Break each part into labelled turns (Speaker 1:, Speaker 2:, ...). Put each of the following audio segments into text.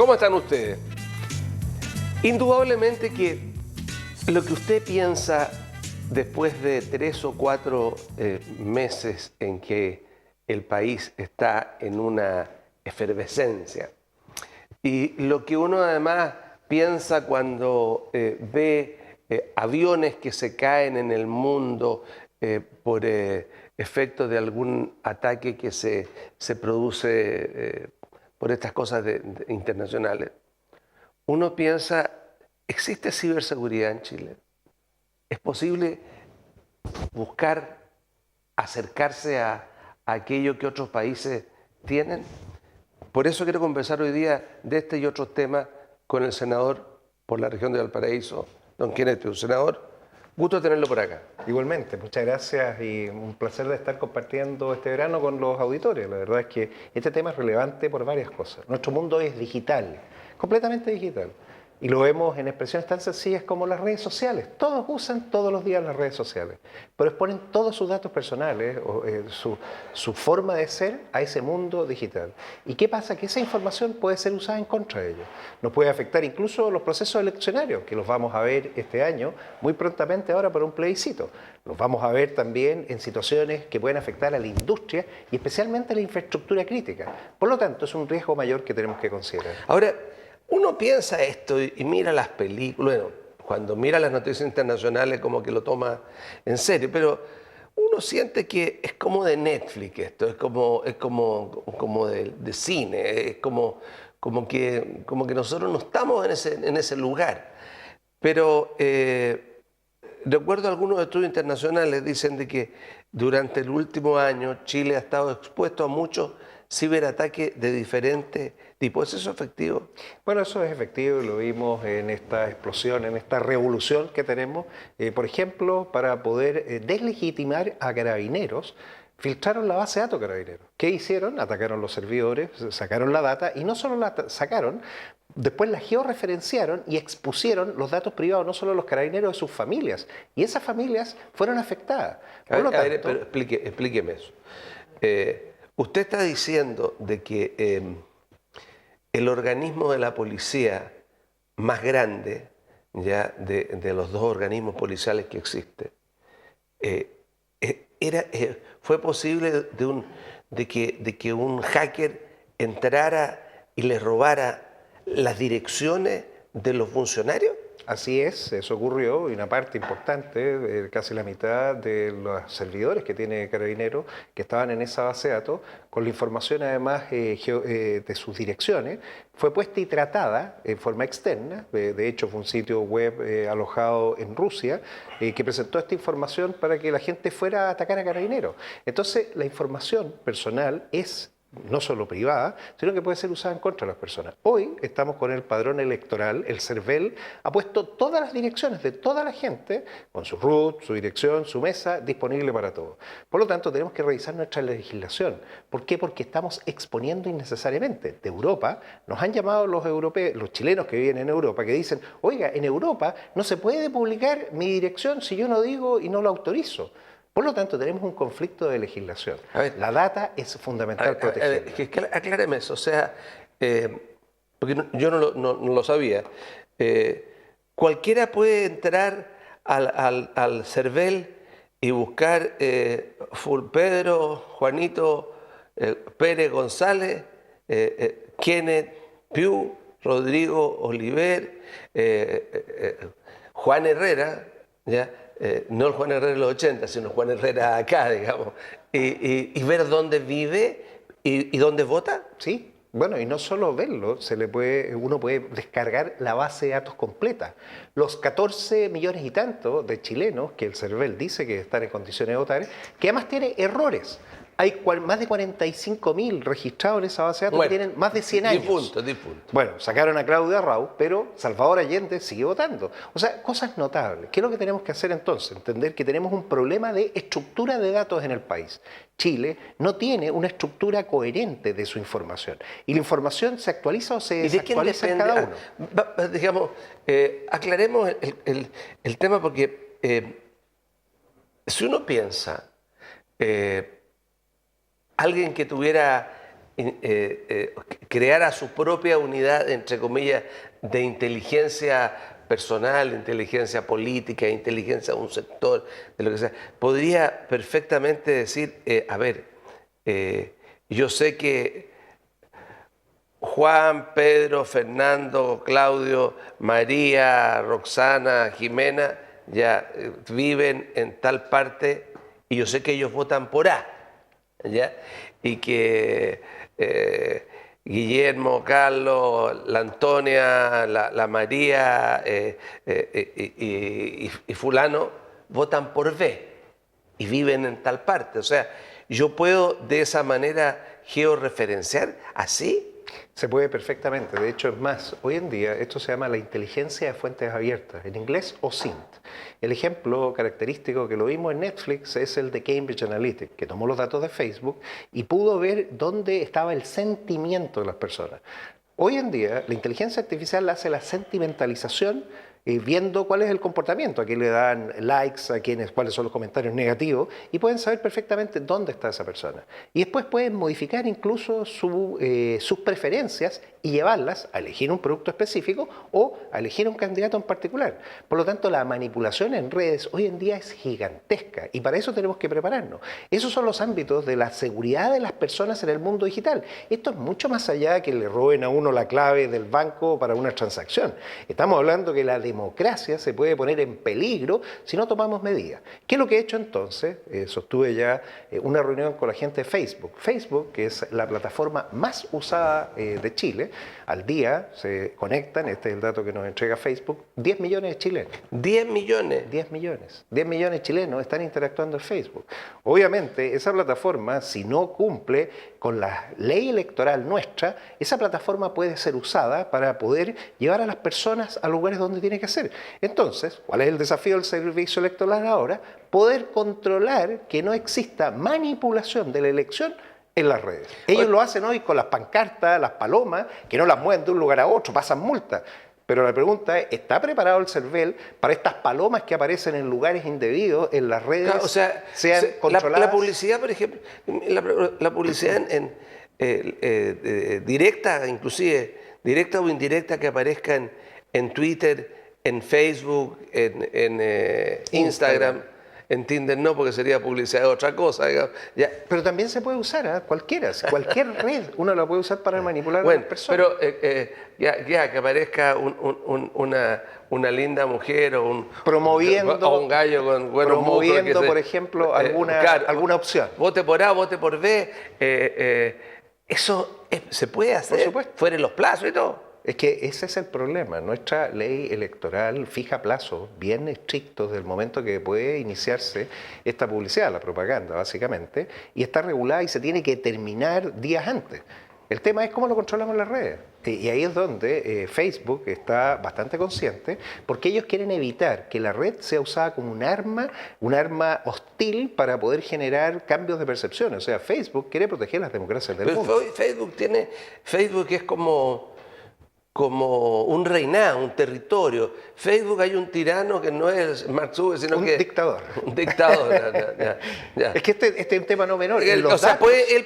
Speaker 1: ¿Cómo están ustedes? Indudablemente que lo que usted piensa después de 3 o 4 meses en que el país está en una efervescencia, y lo que uno además piensa cuando ve aviones que se caen en el mundo por efecto de algún ataque que se produce por estas cosas internacionales, uno piensa, ¿existe ciberseguridad en Chile? ¿Es posible buscar acercarse a aquello que otros países tienen? Por eso quiero conversar hoy día de este y otros temas con el senador por la región de Valparaíso, don Kenneth Piu. Senador, gusto tenerlo por acá.
Speaker 2: Igualmente, muchas gracias y un placer de estar compartiendo este verano con los auditores. La verdad es que este tema es relevante por varias cosas. Nuestro mundo es digital, completamente digital. Y lo vemos en expresiones tan sencillas como las redes sociales. Todos usan todos los días las redes sociales, pero exponen todos sus datos personales, su forma de ser a ese mundo digital. ¿Y qué pasa? Que esa información puede ser usada en contra de ellos. Nos puede afectar incluso los procesos eleccionarios, que los vamos a ver este año, muy prontamente ahora para un plebiscito. Los vamos a ver también en situaciones que pueden afectar a la industria y especialmente a la infraestructura crítica. Por lo tanto, es un riesgo mayor que tenemos que considerar.
Speaker 1: Ahora, uno piensa esto y mira las películas, bueno, cuando mira las noticias internacionales como que lo toma en serio, pero uno siente que es como de Netflix esto, es como de cine, es como que nosotros no estamos en ese lugar. Pero de acuerdo a algunos estudios internacionales dicen de que durante el último año Chile ha estado expuesto a muchos ciberataques de diferentes tipos. ¿Es eso efectivo?
Speaker 2: Bueno, eso es efectivo y lo vimos en esta explosión, en esta revolución que tenemos. Por ejemplo, para poder deslegitimar a Carabineros, filtraron la base de datos Carabineros. ¿Qué hicieron? Atacaron los servidores, sacaron la data y no solo la sacaron, después la georreferenciaron y expusieron los datos privados, no solo de los Carabineros, de sus familias. Y esas familias fueron afectadas.
Speaker 1: Por lo tanto, pero explíqueme eso. Usted está diciendo de que el organismo de la policía más grande, ya de los dos organismos policiales que existen, fue posible de que un hacker entrara y le robara las direcciones de los funcionarios.
Speaker 2: Así es, eso ocurrió y una parte importante, casi la mitad de los servidores que tiene Carabineros que estaban en esa base de datos, con la información además de sus direcciones, fue puesta y tratada en forma externa. De hecho, fue un sitio web alojado en Rusia que presentó esta información para que la gente fuera a atacar a Carabineros. Entonces, la información personal es no solo privada, sino que puede ser usada en contra de las personas. Hoy estamos con el padrón electoral, el CERVEL, ha puesto todas las direcciones de toda la gente, con su root, su dirección, su mesa, disponible para todos. Por lo tanto, tenemos que revisar nuestra legislación. ¿Por qué? Porque estamos exponiendo innecesariamente. De Europa, nos han llamado los europeos, los chilenos que viven en Europa, que dicen, oiga, en Europa no se puede publicar mi dirección si yo no digo y no lo autorizo. Por lo tanto, tenemos un conflicto de legislación. La data es fundamental protegerla.
Speaker 1: Acláreme eso, o sea, porque yo no lo sabía. Cualquiera puede entrar al CERVEL y buscar Pedro, Juanito, Pérez González, Kenneth Piu, Rodrigo Oliver, Juan Herrera, ¿ya? No el Juan Herrera de los 80, sino Juan Herrera acá, digamos, y ver dónde vive y dónde vota.
Speaker 2: Sí, bueno, y no solo verlo, uno puede descargar la base de datos completa. Los 14 millones y tanto de chilenos que el CERVEL dice que están en condiciones de votar, que además tiene errores. Hay más de 45.000 registrados en esa base de datos que tienen más de 100 años.
Speaker 1: Difunto.
Speaker 2: Bueno, sacaron a Claudia Raúl, pero Salvador Allende sigue votando. O sea, cosas notables. ¿Qué es lo que tenemos que hacer entonces? Entender que tenemos un problema de estructura de datos en el país. Chile no tiene una estructura coherente de su información. Y la información se actualiza o se desactualiza en cada uno.
Speaker 1: Digamos, aclaremos el tema porque si uno piensa... alguien que tuviera creara su propia unidad, entre comillas, de inteligencia personal, inteligencia política, inteligencia de un sector, de lo que sea, podría perfectamente decir, a ver, yo sé que Juan, Pedro, Fernando, Claudio, María, Roxana, Jimena, ya viven en tal parte y yo sé que ellos votan por A, ¿ya? Y que Guillermo, Carlos, la Antonia, la María y fulano votan por B y viven en tal parte. O sea, yo puedo de esa manera georreferenciar así.
Speaker 2: Se puede perfectamente. De hecho, es más, hoy en día esto se llama la inteligencia de fuentes abiertas, en inglés OSINT. El ejemplo característico que lo vimos en Netflix es el de Cambridge Analytica, que tomó los datos de Facebook y pudo ver dónde estaba el sentimiento de las personas. Hoy en día, la inteligencia artificial hace la sentimentalización viendo cuál es el comportamiento, a quién le dan likes, cuáles son los comentarios negativos, y pueden saber perfectamente dónde está esa persona. Y después pueden modificar incluso sus preferencias y llevarlas a elegir un producto específico o a elegir un candidato en particular. Por lo tanto, la manipulación en redes hoy en día es gigantesca y para eso tenemos que prepararnos. Esos son los ámbitos de la seguridad de las personas en el mundo digital. Esto es mucho más allá que le roben a uno la clave del banco para una transacción. Estamos hablando que la democracia se puede poner en peligro si no tomamos medidas. ¿Qué es lo que he hecho entonces? Sostuve ya una reunión con la gente de Facebook. Facebook, que es la plataforma más usada de Chile, al día se conectan, este es el dato que nos entrega Facebook, 10 millones de chilenos.
Speaker 1: 10 millones.
Speaker 2: 10 millones. 10 millones de chilenos están interactuando en Facebook. Obviamente, esa plataforma, si no cumple con la ley electoral nuestra, esa plataforma puede ser usada para poder llevar a las personas a lugares donde tiene que ser. Entonces, ¿cuál es el desafío del servicio electoral ahora? Poder controlar que no exista manipulación de la elección en las redes. Ellos lo hacen hoy con las pancartas, las palomas, que no las mueven de un lugar a otro, pasan multas. Pero la pregunta es, ¿está preparado el CERVEL para estas palomas que aparecen en lugares indebidos, en las redes,
Speaker 1: Claro, o sea,
Speaker 2: sean controladas?
Speaker 1: La publicidad, por ejemplo, la publicidad directa, inclusive, directa o indirecta que aparezca en Twitter, en Facebook, en Instagram. En Tinder no, porque sería publicidad de otra cosa. Digamos. Ya.
Speaker 2: Pero también se puede usar, cualquier red, uno la puede usar para manipular a las personas.
Speaker 1: Pero ya que aparezca una linda mujer o un gallo con buenos
Speaker 2: promoviendo, por ejemplo, alguna opción.
Speaker 1: Vote por A, vote por B. Eso se puede hacer,
Speaker 2: por supuesto,
Speaker 1: fuera de los plazos y todo.
Speaker 2: Es que ese es el problema. Nuestra ley electoral fija plazos bien estrictos del momento que puede iniciarse esta publicidad, la propaganda básicamente, y está regulada y se tiene que terminar días antes. El tema es cómo lo controlamos en las redes. Y ahí es donde Facebook está bastante consciente, porque ellos quieren evitar que la red sea usada como un arma hostil para poder generar cambios de percepción. O sea, Facebook quiere proteger las democracias del mundo.
Speaker 1: Facebook es como un reinado, un territorio. Facebook hay un tirano que no es Mark Zuckerberg, sino
Speaker 2: un dictador.
Speaker 1: Un dictador. ya.
Speaker 2: Es que este es un tema no menor.
Speaker 1: Él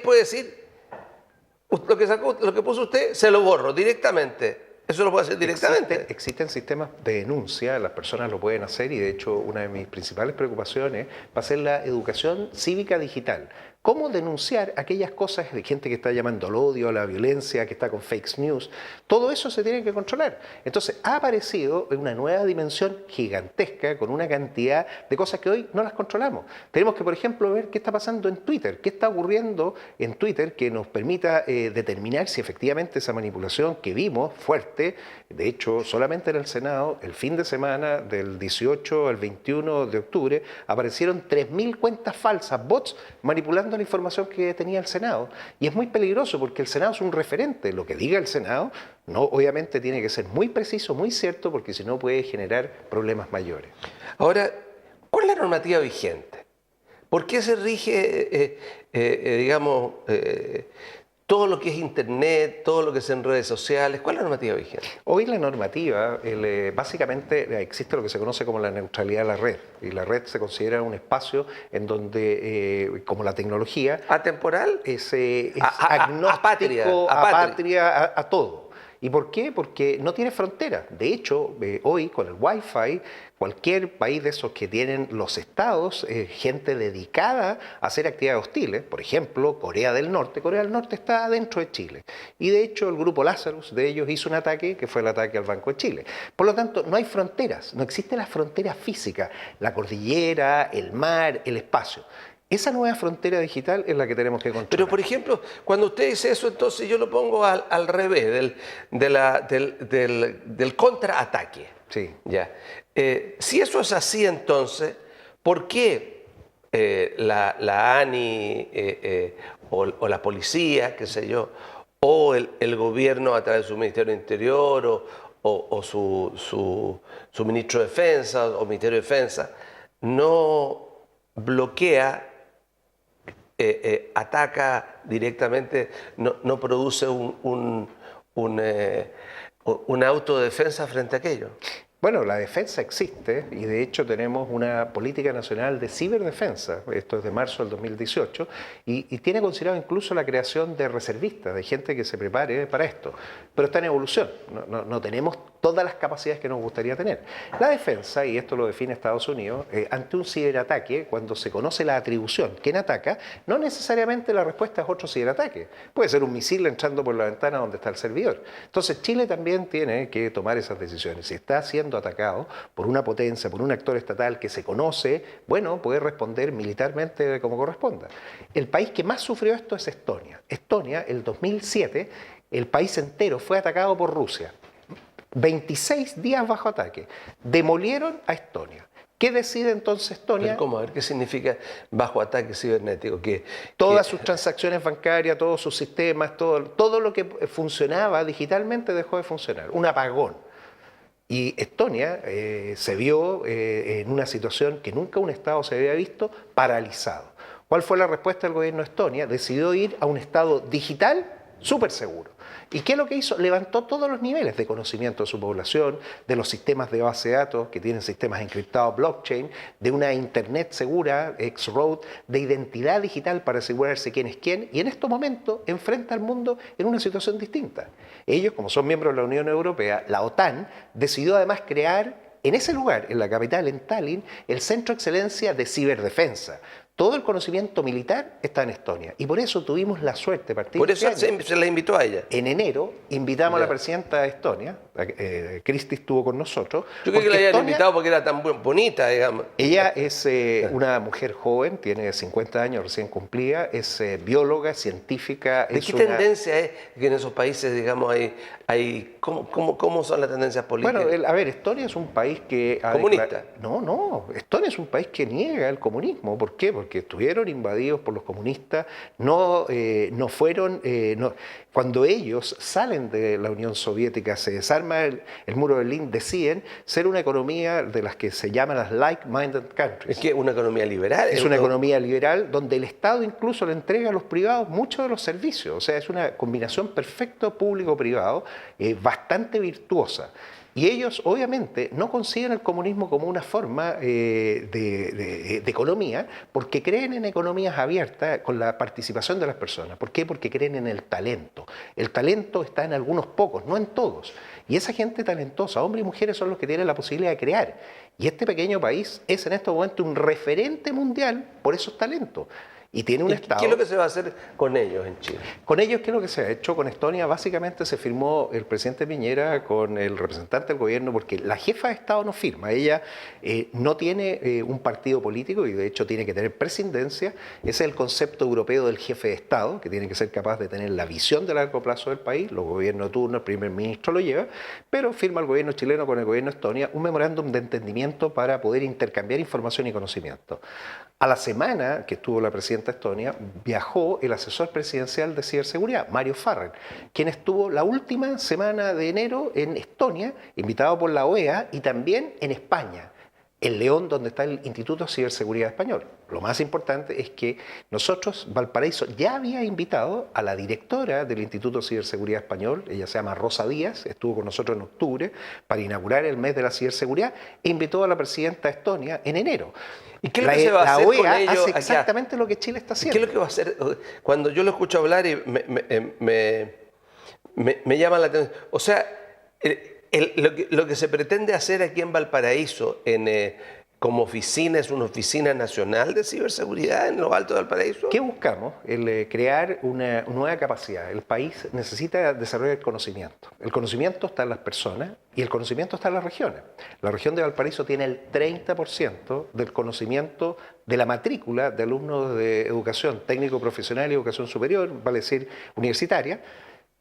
Speaker 1: puede decir, lo que puso usted, se lo borro directamente. Eso lo puede hacer directamente.
Speaker 2: Existen sistemas de denuncia, las personas lo pueden hacer y de hecho una de mis principales preocupaciones va a ser la educación cívica digital. ¿Cómo denunciar aquellas cosas de gente que está llamando al odio, a la violencia, que está con fake news? Todo eso se tiene que controlar. Entonces ha aparecido una nueva dimensión gigantesca con una cantidad de cosas que hoy no las controlamos. Tenemos que, por ejemplo, ver qué está pasando en Twitter, qué está ocurriendo en Twitter que nos permita determinar si efectivamente esa manipulación que vimos fuerte, de hecho solamente en el Senado, el fin de semana del 18 al 21 de octubre, aparecieron 3.000 cuentas falsas, bots, manipulando la información que tenía el Senado. Y es muy peligroso porque el Senado es un referente. Lo que diga el Senado, no, obviamente tiene que ser muy preciso, muy cierto, porque si no puede generar problemas mayores.
Speaker 1: Ahora, ¿cuál es la normativa vigente? ¿Por qué se rige, todo lo que es Internet, todo lo que es en redes sociales? ¿Cuál es la normativa vigente?
Speaker 2: Hoy la normativa, básicamente existe lo que se conoce como la neutralidad de la red. Y la red se considera un espacio en donde, como la tecnología,
Speaker 1: ¿Atemporal?
Speaker 2: es
Speaker 1: Apátria,
Speaker 2: agnóstico, apatria, a todo. ¿Y por qué? Porque no tiene frontera. De hecho, hoy con el Wi-Fi, cualquier país de esos que tienen los estados, gente dedicada a hacer actividades hostiles, por ejemplo, Corea del Norte está dentro de Chile. Y de hecho el grupo Lazarus de ellos hizo un ataque que fue el ataque al Banco de Chile. Por lo tanto, no hay fronteras, no existe la frontera física, la cordillera, el mar, el espacio. Esa nueva frontera digital es la que tenemos que controlar.
Speaker 1: Pero, por ejemplo, cuando usted dice eso, entonces yo lo pongo al revés, del contraataque.
Speaker 2: Sí.
Speaker 1: Ya. Si eso es así, entonces, ¿por qué la ANI o la policía, qué sé yo, o el gobierno a través de su Ministerio del Interior o su Ministro de Defensa o Ministerio de Defensa no bloquea, ataca directamente, no produce una autodefensa frente a aquello?
Speaker 2: Bueno, la defensa existe y de hecho tenemos una política nacional de ciberdefensa, esto es de marzo del 2018, y tiene considerado incluso la creación de reservistas, de gente que se prepare para esto, pero está en evolución, no tenemos todas las capacidades que nos gustaría tener. La defensa, y esto lo define Estados Unidos, ante un ciberataque, cuando se conoce la atribución, quién ataca, no necesariamente la respuesta es otro ciberataque, puede ser un misil entrando por la ventana donde está el servidor. Entonces Chile también tiene que tomar esas decisiones, si está siendo atacado por una potencia, por un actor estatal que se conoce, bueno, puede responder militarmente como corresponda. El país que más sufrió esto es Estonia. Estonia, el 2007, el país entero fue atacado por Rusia. 26 días bajo ataque. Demolieron a Estonia. ¿Qué decide entonces Estonia?
Speaker 1: ¿Pero cómo? A ver, ¿qué significa bajo ataque cibernético?
Speaker 2: Todas sus transacciones bancarias, todos sus sistemas, todo lo que funcionaba digitalmente dejó de funcionar. Un apagón. Y Estonia se vio en una situación que nunca un Estado se había visto, paralizado. ¿Cuál fue la respuesta del gobierno de Estonia? Decidió ir a un Estado digital súper seguro. ¿Y qué es lo que hizo? Levantó todos los niveles de conocimiento de su población, de los sistemas de base de datos que tienen sistemas encriptados blockchain, de una internet segura, X-Road, de identidad digital para asegurarse quién es quién, y en estos momentos enfrenta al mundo en una situación distinta. Ellos, como son miembros de la Unión Europea, la OTAN, decidió además crear en ese lugar, en la capital, en Tallinn, el Centro de Excelencia de Ciberdefensa. Todo el conocimiento militar está en Estonia. Y por eso tuvimos la suerte de partir.
Speaker 1: Por eso se la invitó a ella.
Speaker 2: En enero invitamos a la presidenta de Estonia, Cristi estuvo con nosotros.
Speaker 1: Yo creo que la habían invitado porque era tan bonita, digamos.
Speaker 2: Ella es una mujer joven, tiene 50 años recién cumplida, es bióloga, científica.
Speaker 1: ¿De qué tendencia es que en esos países, digamos, ¿cómo son las tendencias políticas?
Speaker 2: Bueno, a ver, Estonia es un país que...
Speaker 1: ¿Comunista?
Speaker 2: No, Estonia es un país que niega el comunismo. ¿Por qué? Porque estuvieron invadidos por los comunistas, cuando ellos salen de la Unión Soviética, se desarma el muro de Berlín, deciden ser una economía de las que se llaman las like-minded countries.
Speaker 1: ¿Es que una economía liberal?
Speaker 2: Es una economía liberal donde el Estado incluso le entrega a los privados muchos de los servicios. O sea, es una combinación perfecta público-privado, bastante virtuosa. Y ellos, obviamente, no consiguen el comunismo como una forma de economía porque creen en economías abiertas con la participación de las personas. ¿Por qué? Porque creen en el talento. El talento está en algunos pocos, no en todos. Y esa gente talentosa, hombres y mujeres, son los que tienen la posibilidad de crear. Y este pequeño país es en este momento un referente mundial por esos talentos. Y tiene un Estado...
Speaker 1: ¿Qué es lo que se va a hacer con ellos en Chile?
Speaker 2: Con ellos, ¿qué es lo que se ha hecho? Con Estonia, básicamente se firmó el presidente Piñera con el representante del gobierno, porque la jefa de Estado no firma. Ella no tiene un partido político y de hecho tiene que tener presidencia. Ese es el concepto europeo del jefe de Estado, que tiene que ser capaz de tener la visión de largo plazo del país. Los gobiernos de turno, el primer ministro lo lleva, pero firma el gobierno chileno con el gobierno de Estonia un memorándum de entendimiento para poder intercambiar información y conocimiento. A la semana que estuvo la presidenta de Estonia, viajó el asesor presidencial de ciberseguridad, Mario Farren, quien estuvo la última semana de enero en Estonia, invitado por la OEA y también en España. el León, donde está el Instituto de Ciberseguridad Español. Lo más importante es que nosotros, Valparaíso, ya había invitado a la directora del Instituto de Ciberseguridad Español, ella se llama Rosa Díaz, estuvo con nosotros en octubre para inaugurar el mes de la ciberseguridad, e invitó a la presidenta de Estonia en enero.
Speaker 1: ¿Y qué es lo que se va a hacer
Speaker 2: OEA
Speaker 1: con ello
Speaker 2: hace
Speaker 1: allá?
Speaker 2: exactamente lo que Chile está haciendo.
Speaker 1: ¿Qué es lo que va a hacer? Cuando yo lo escucho hablar y me llama la atención. O sea, lo que se pretende hacer aquí en Valparaíso, como oficina, es una oficina nacional de ciberseguridad en lo alto de Valparaíso.
Speaker 2: ¿Qué buscamos? Crear una nueva capacidad. El país necesita desarrollar el conocimiento. El conocimiento está en las personas y el conocimiento está en las regiones. La región de Valparaíso tiene el 30% del conocimiento de la matrícula de alumnos de educación técnico profesional y educación superior, vale decir universitaria.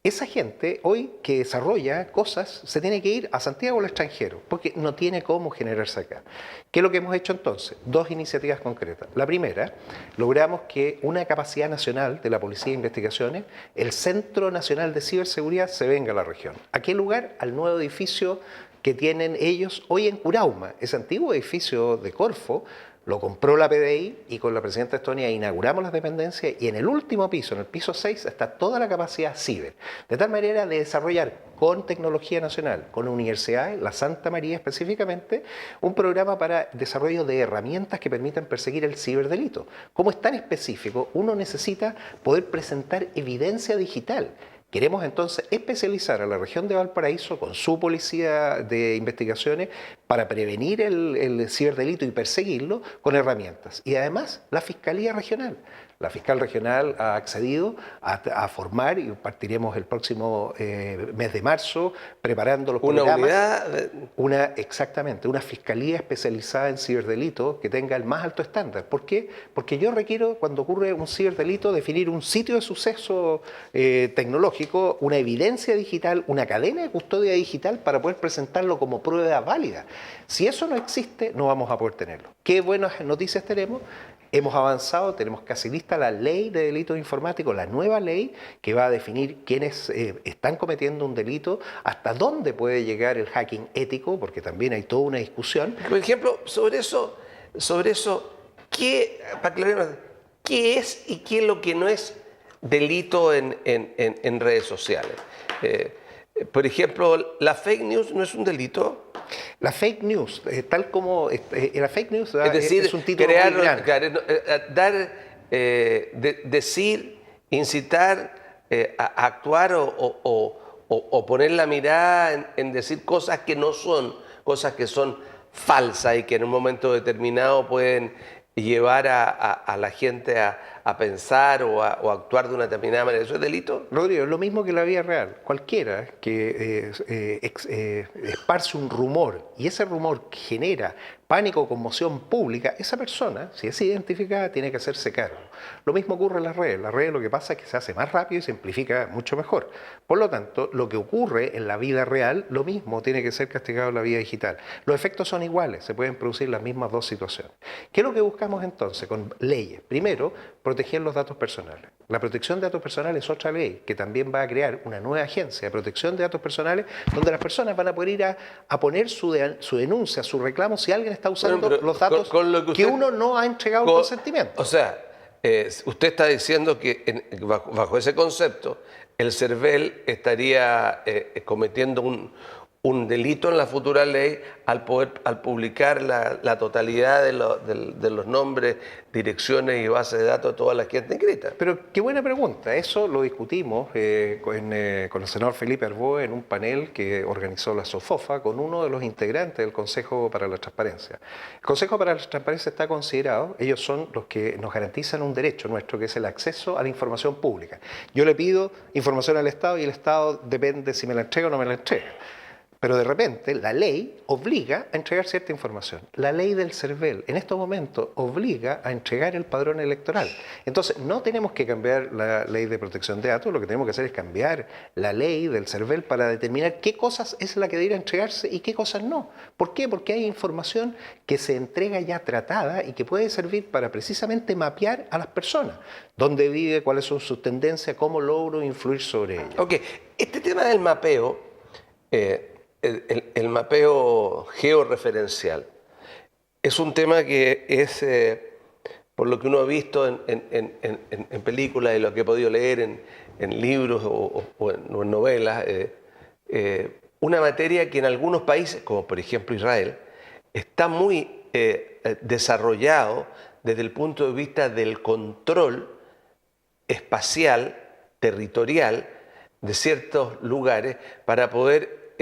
Speaker 2: Esa gente hoy que desarrolla cosas se tiene que ir a Santiago o al extranjero porque no tiene cómo generarse acá. ¿Qué es lo que hemos hecho entonces? Dos iniciativas concretas. La primera, logramos que una capacidad nacional de la Policía de Investigaciones, el Centro Nacional de Ciberseguridad, se venga a la región. ¿A qué lugar? Al nuevo edificio que tienen ellos hoy en Curauma, ese antiguo edificio de Corfo. Lo compró la PDI y con la presidenta de Estonia inauguramos las dependencias y en el último piso, en el piso 6, está toda la capacidad ciber. De tal manera de desarrollar con tecnología nacional, con universidades, la Santa María específicamente, un programa para desarrollo de herramientas que permitan perseguir el ciberdelito. Como es tan específico, uno necesita poder presentar evidencia digital. Queremos entonces especializar a la región de Valparaíso con su policía de investigaciones para prevenir el ciberdelito y perseguirlo con herramientas. Y además la Fiscalía Regional. La fiscal regional ha accedido a formar y partiremos el próximo mes de marzo preparando los programas. Exactamente, una fiscalía especializada en ciberdelito que tenga el más alto estándar. ¿Por qué? Porque yo requiero, cuando ocurre un ciberdelito, definir un sitio de suceso tecnológico, una evidencia digital, una cadena de custodia digital para poder presentarlo como prueba válida. Si eso no existe, no vamos a poder tenerlo. ¿Qué buenas noticias tenemos? Hemos avanzado, tenemos casi lista la ley de delitos informáticos, la nueva ley que va a definir quiénes están cometiendo un delito, hasta dónde puede llegar el hacking ético, porque también hay toda una discusión.
Speaker 1: Por ejemplo, sobre eso, para aclarar, ¿qué es y qué es lo que no es delito en redes sociales? Por ejemplo, ¿la fake news no es un delito?
Speaker 2: La fake news, tal como la fake news
Speaker 1: es decir,
Speaker 2: es un título muy grande.
Speaker 1: Decir, incitar a actuar o poner la mirada en decir cosas que no son, cosas que son falsas y que en un momento determinado pueden llevar a la gente a pensar o a actuar de una determinada manera. ¿Eso es delito?
Speaker 2: Rodrigo, es lo mismo que la vida real. Cualquiera que esparce un rumor y ese rumor genera pánico o conmoción pública, esa persona, si es identificada, tiene que hacerse cargo. Lo mismo ocurre en las redes. Las redes lo que pasa es que se hace más rápido y se amplifica mucho mejor. Por lo tanto, lo que ocurre en la vida real, lo mismo tiene que ser castigado en la vida digital. Los efectos son iguales, se pueden producir las mismas dos situaciones. ¿Qué es lo que buscamos entonces con leyes? Primero, proteger los datos personales. La protección de datos personales es otra ley que también va a crear una nueva agencia de protección de datos personales donde las personas van a poder ir a poner su denuncia, su reclamo si alguien está usando los datos que uno no ha entregado el consentimiento.
Speaker 1: O sea, usted está diciendo que bajo ese concepto el CERVEL estaría cometiendo un delito en la futura ley al publicar la totalidad de los nombres, direcciones y bases de datos de toda la gente inscrita.
Speaker 2: Pero qué buena pregunta. Eso lo discutimos con el senador Felipe Arbó en un panel que organizó la SOFOFA con uno de los integrantes del Consejo para la Transparencia. El Consejo para la Transparencia está considerado, ellos son los que nos garantizan un derecho nuestro, que es el acceso a la información pública. Yo le pido información al Estado y el Estado depende si me la entrega o no me la entrega. Pero de repente la ley obliga a entregar cierta información. La ley del CERVEL en estos momentos obliga a entregar el padrón electoral. Entonces no tenemos que cambiar la ley de protección de datos, lo que tenemos que hacer es cambiar la ley del CERVEL para determinar qué cosas es la que debería entregarse y qué cosas no. ¿Por qué? Porque hay información que se entrega ya tratada y que puede servir para precisamente mapear a las personas. Dónde vive, cuáles son sus tendencias, cómo logro influir sobre ellas.
Speaker 1: Ok, este tema del mapeo... el mapeo georreferencial Es un tema que es, por lo que uno ha visto en películas y lo que he podido leer en libros o en novelas, una materia que en algunos países, como por ejemplo Israel, está muy desarrollado desde el punto de vista del control espacial, territorial, de ciertos lugares para poder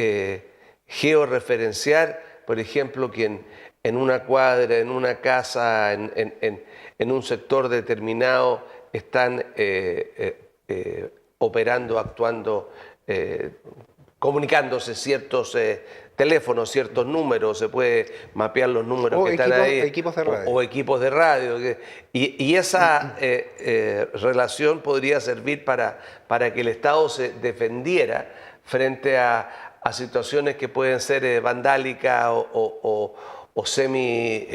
Speaker 1: georreferenciar, por ejemplo, que en una cuadra, en una casa, en un sector determinado están operando, actuando, comunicándose ciertos teléfonos, ciertos números, se puede mapear los números que están ahí.
Speaker 2: Equipos de radio.
Speaker 1: O equipos de radio. Y esa relación podría servir para que el Estado se defendiera frente a situaciones que pueden ser vandálicas o semi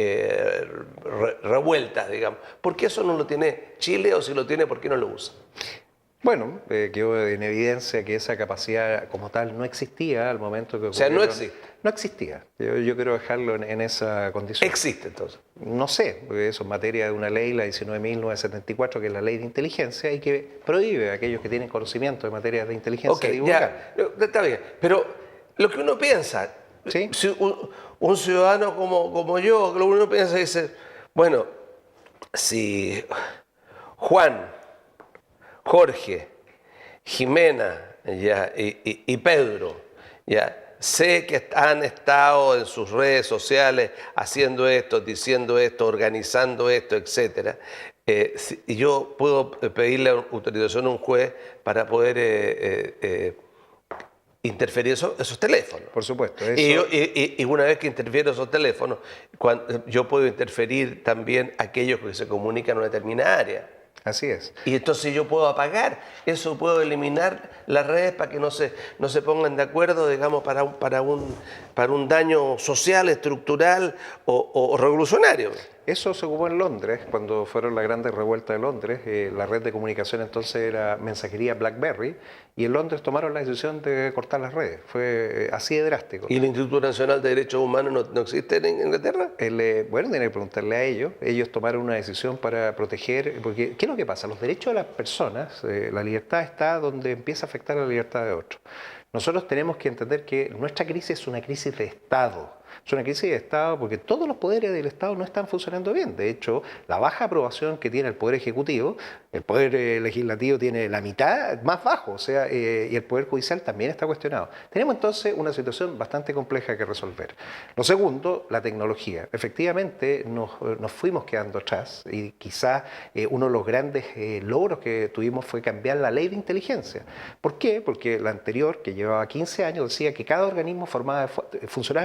Speaker 1: revueltas, digamos. ¿Por qué eso no lo tiene Chile, o si lo tiene, por qué no lo usa?
Speaker 2: Bueno, quedó en evidencia que esa capacidad como tal no existía al momento que ocurrió.
Speaker 1: O sea, no existe.
Speaker 2: No existía. Yo quiero dejarlo en esa condición.
Speaker 1: ¿Existe entonces?
Speaker 2: No sé, porque eso es materia de una ley, la 19.974, que es la ley de inteligencia y que prohíbe a aquellos que tienen conocimiento de materias de inteligencia divulgar.
Speaker 1: Ya, está bien. Pero lo que uno piensa,
Speaker 2: ¿sí?
Speaker 1: Si un ciudadano como yo, lo que uno piensa dice, bueno, si Juan, Jorge, Jimena y Pedro, ya sé que han estado en sus redes sociales haciendo esto, diciendo esto, organizando esto, etc. Y yo puedo pedirle autorización a un juez para poder interferir esos teléfonos.
Speaker 2: Por supuesto.
Speaker 1: Eso... Y una vez que interfiero esos teléfonos, yo puedo interferir también aquellos que se comunican en una determinada área.
Speaker 2: Así es.
Speaker 1: Y entonces yo puedo apagar eso, puedo eliminar las redes para que no se pongan de acuerdo, digamos, para un daño social, estructural o revolucionario.
Speaker 2: Eso se ocupó en Londres, cuando fueron las grandes revueltas de Londres. La red de comunicación entonces era mensajería BlackBerry, y en Londres tomaron la decisión de cortar las redes. Fue así de drástico.
Speaker 1: ¿Y el Instituto Nacional de Derechos Humanos no existe en Inglaterra?
Speaker 2: Bueno, tienen que preguntarle a ellos. Ellos tomaron una decisión para proteger, porque ¿qué es lo que pasa? Los derechos de las personas, la libertad está donde empieza a afectar la libertad de otros. Nosotros tenemos que entender que nuestra crisis es una crisis de Estado. Es una crisis de Estado porque todos los poderes del Estado no están funcionando bien. De hecho, la baja aprobación que tiene el Poder Ejecutivo, el Poder Legislativo tiene la mitad más bajo, o sea, y el Poder Judicial también está cuestionado. Tenemos entonces una situación bastante compleja que resolver. Lo segundo, la tecnología. Efectivamente, nos fuimos quedando atrás, y quizás uno de los grandes logros que tuvimos fue cambiar la ley de inteligencia. ¿Por qué? Porque la anterior, que llevaba 15 años, decía que cada organismo funcionaba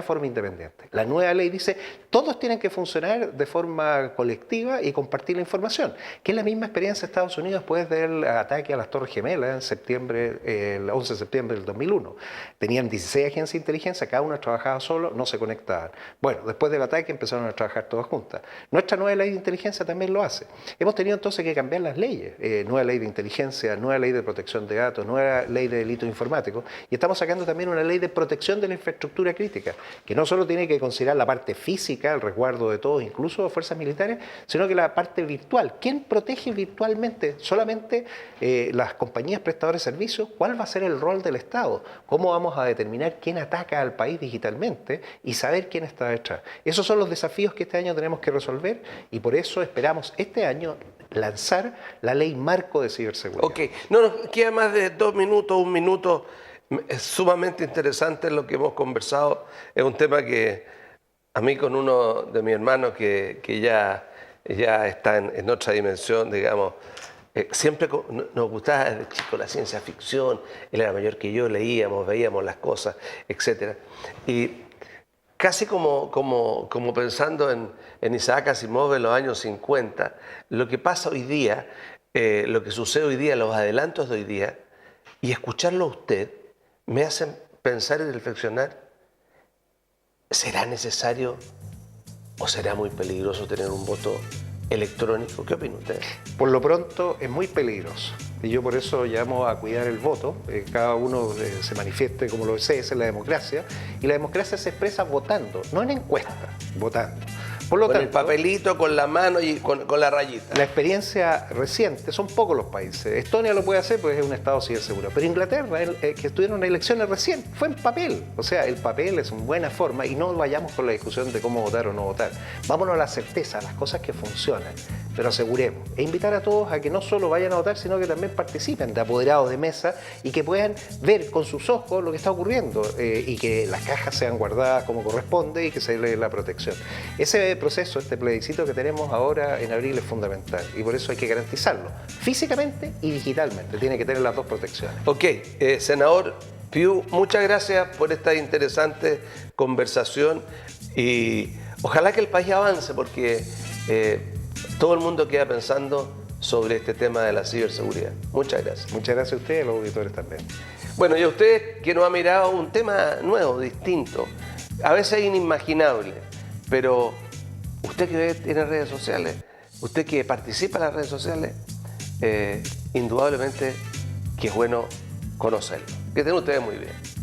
Speaker 2: de forma independiente. La nueva ley dice todos tienen que funcionar de forma colectiva y compartir la información, que es la misma experiencia de Estados Unidos después del ataque a las Torres Gemelas en septiembre, el 11 de septiembre del 2001. Tenían 16 agencias de inteligencia, cada una trabajaba solo, no se conectaban. Bueno, después del ataque empezaron a trabajar todas juntas. Nuestra nueva ley de inteligencia también lo hace. Hemos tenido entonces que cambiar las leyes, nueva ley de inteligencia, nueva ley de protección de datos, nueva ley de delitos informáticos, y estamos sacando también una ley de protección de la infraestructura crítica, que no solo tiene que considerar la parte física, el resguardo de todos, incluso de fuerzas militares, sino que la parte virtual. ¿Quién protege virtualmente? ¿Solamente las compañías prestadoras de servicios? ¿Cuál va a ser el rol del Estado? ¿Cómo vamos a determinar quién ataca al país digitalmente y saber quién está detrás? Esos son los desafíos que este año tenemos que resolver, y por eso esperamos este año lanzar la ley marco de ciberseguridad.
Speaker 1: Ok, no nos queda más de 2 minutos, 1 minuto. Es sumamente interesante lo que hemos conversado. Es un tema que a mí, con uno de mis hermanos que ya está en otra dimensión, digamos, siempre nos gustaba desde chico la ciencia ficción. Él era mayor que yo, leíamos, veíamos las cosas, etc. Y casi como pensando en Isaac Asimov en los años 50, lo que pasa hoy día, lo que sucede hoy día, los adelantos de hoy día, y escucharlo a usted, me hacen pensar y reflexionar, ¿será necesario o será muy peligroso tener un voto electrónico? ¿Qué opina usted?
Speaker 2: Por lo pronto es muy peligroso, y yo por eso llamo a cuidar el voto. Cada uno se manifieste como lo desee, es la democracia, y la democracia se expresa votando, no en encuestas, votando. Por lo
Speaker 1: con el
Speaker 2: tanto,
Speaker 1: papelito, con la mano y con la rayita.
Speaker 2: la experiencia reciente, son pocos los países. Estonia lo puede hacer porque es un estado ciberseguro. Pero Inglaterra, que tuvieron elecciones recién, fue en papel. O sea, el papel es una buena forma y no vayamos con la discusión de cómo votar o no votar. Vámonos a la certeza, a las cosas que funcionan. Pero aseguremos e invitar a todos a que no solo vayan a votar, sino que también participen de apoderados de mesa y que puedan ver con sus ojos lo que está ocurriendo y que las cajas sean guardadas como corresponde y que se le dé la protección. Ese proceso, este plebiscito que tenemos ahora en abril es fundamental y por eso hay que garantizarlo físicamente y digitalmente. Tiene que tener las dos protecciones.
Speaker 1: Ok, senador Piu, muchas gracias por esta interesante conversación y ojalá que el país avance porque todo el mundo queda pensando sobre este tema de la ciberseguridad. Muchas gracias.
Speaker 2: Muchas gracias a ustedes y a los auditores también.
Speaker 1: Bueno, y a usted que nos ha mirado un tema nuevo, distinto, a veces inimaginable, pero usted que tiene redes sociales, usted que participa en las redes sociales, indudablemente que es bueno conocerlo. Que estén ustedes muy bien.